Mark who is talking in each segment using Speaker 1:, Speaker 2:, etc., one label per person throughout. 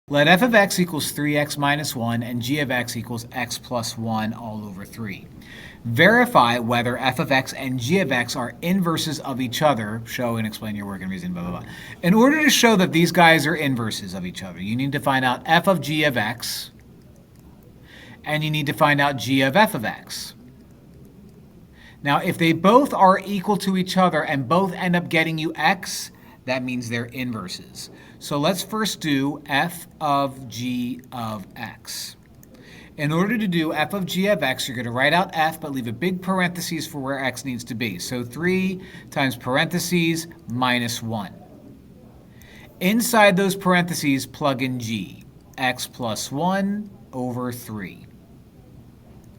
Speaker 1: Let f of x equals 3x minus 1 and g of x equals x plus 1 all over 3. Verify whether f of x and g of x are inverses of each other. Show and explain your work and reason, blah, blah, blah. In order to show that these guys are inverses of each other, you need to find out f of g of x, and you need to find out g of f of x. Now, if they both are equal to each other and both end up getting you x, that means they're inverses. So let's first do f of g of x. In order to do f of g of x, you're going to write out f, but leave a big parentheses for where x needs to be. So 3 times parentheses minus 1. Inside those parentheses, plug in g, x plus 1 over 3.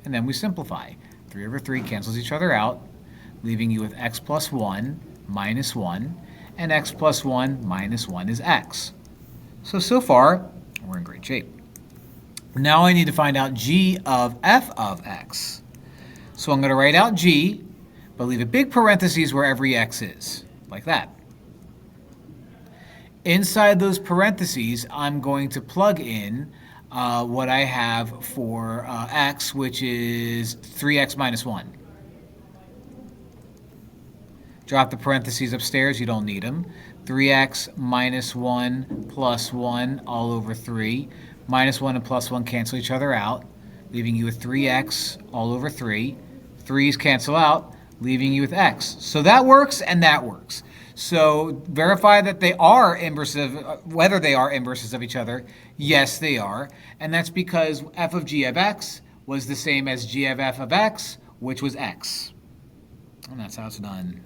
Speaker 1: And then we simplify. 3 over 3 cancels each other out, leaving you with x plus 1 minus 1. And x plus 1 minus 1 is x. So far, we're in great shape. Now I need to find out g of f of x. So I'm going to write out g, but leave a big parentheses where every x is, like that. Inside those parentheses, I'm going to plug in what I have for x, which is 3x minus 1. Drop the parentheses upstairs, you don't need them. 3x minus 1 plus 1 all over 3. Minus 1 and plus 1 cancel each other out, leaving you with 3x all over 3. 3's cancel out, leaving you with x. So that works and that works. So verify that they are inverses, whether they are inverses of each other. Yes, they are. And that's because f of g of x was the same as g of f of x, which was x. And that's how it's done.